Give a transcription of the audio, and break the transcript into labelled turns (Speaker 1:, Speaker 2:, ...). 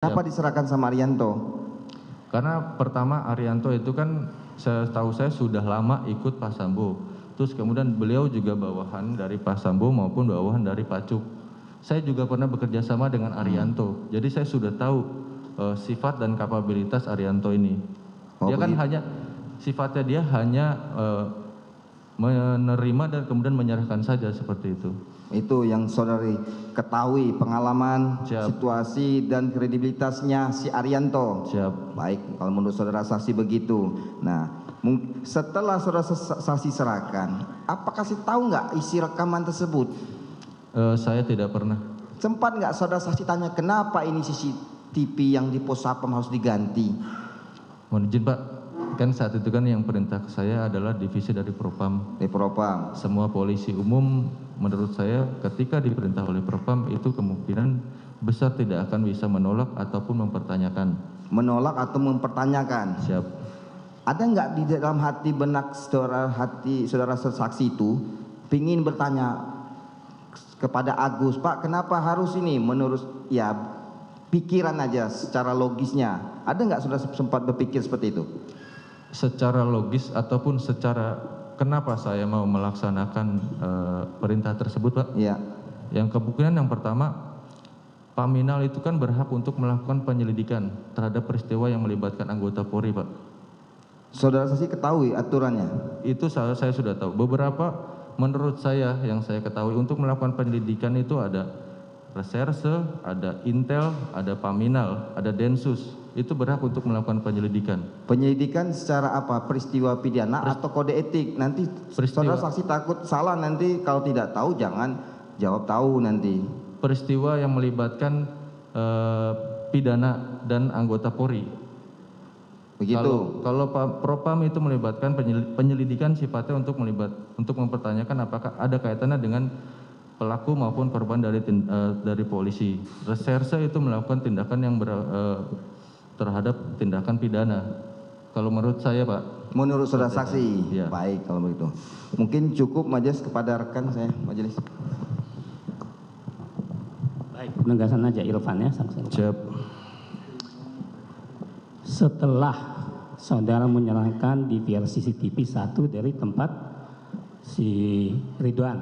Speaker 1: Kenapa diserahkan sama Arianto?
Speaker 2: Karena pertama Arianto itu kan setahu saya sudah lama ikut Pak Sambo. Terus kemudian beliau juga bawahan dari Pak Sambo maupun bawahan dari Pak Cuk. Saya juga pernah bekerja sama dengan Arianto. Jadi saya sudah tahu sifat dan kapabilitas Arianto ini. Dia kan hanya sifatnya dia hanya menerima dan kemudian menyerahkan saja seperti itu.
Speaker 1: Itu yang saudari ketahui, pengalaman, situasi dan kredibilitasnya si Arianto.
Speaker 2: Siap.
Speaker 1: Baik, kalau menurut saudara saksi begitu. Nah, setelah saudara saksi serahkan, apa kasih tahu nggak isi rekaman tersebut?
Speaker 2: Saya tidak pernah.
Speaker 1: Sempat nggak saudara saksi tanya kenapa ini CCTV yang di pos Sapam harus diganti?
Speaker 2: Mohon izin Pak, kan saat itu kan yang perintah ke saya adalah divisi dari Propam.
Speaker 1: Di Propam.
Speaker 2: Semua polisi umum menurut saya ketika diperintah oleh Propam itu kemungkinan besar tidak akan bisa menolak ataupun mempertanyakan.
Speaker 1: Menolak atau mempertanyakan.
Speaker 2: Siap.
Speaker 1: Ada nggak di dalam hati benak saudara saksi itu pingin bertanya kepada Agus, Pak, kenapa harus ini? Menurut ya pikiran aja secara logisnya. Ada nggak saudara sempat berpikir seperti itu?
Speaker 2: Secara logis ataupun secara kenapa saya mau melaksanakan perintah tersebut, Pak?
Speaker 1: Iya.
Speaker 2: Yang kemungkinan yang pertama, Paminal itu kan berhak untuk melakukan penyelidikan terhadap peristiwa yang melibatkan anggota Polri, Pak.
Speaker 1: Saudara saksi ketahui aturannya?
Speaker 2: Itu saya sudah tahu. Beberapa menurut saya yang saya ketahui untuk melakukan penyelidikan itu ada reserse, ada intel, ada Paminal, ada Densus. Itu berhak untuk melakukan penyelidikan.
Speaker 1: Penyelidikan secara apa? Peristiwa pidana atau kode etik? Nanti saudara saksi takut salah, nanti kalau tidak tahu jangan jawab tahu nanti.
Speaker 2: Peristiwa yang melibatkan pidana dan anggota Polri.
Speaker 1: Begitu.
Speaker 2: Kalau Propam itu melibatkan penyelidikan sifatnya untuk mempertanyakan apakah ada kaitannya dengan pelaku maupun korban dari polisi. Reserse itu melakukan tindakan yang terhadap tindakan pidana. Kalau menurut saya, Pak.
Speaker 1: Menurut saudara saksi.
Speaker 2: Ya.
Speaker 1: Baik kalau begitu. Mungkin cukup majelis kepada rekan saya majelis.
Speaker 3: Baik, penegasan aja Irfan ya.
Speaker 2: Siap.
Speaker 3: Setelah saudara menyerahkan DVR CCTV 1 dari tempat si Ridwan,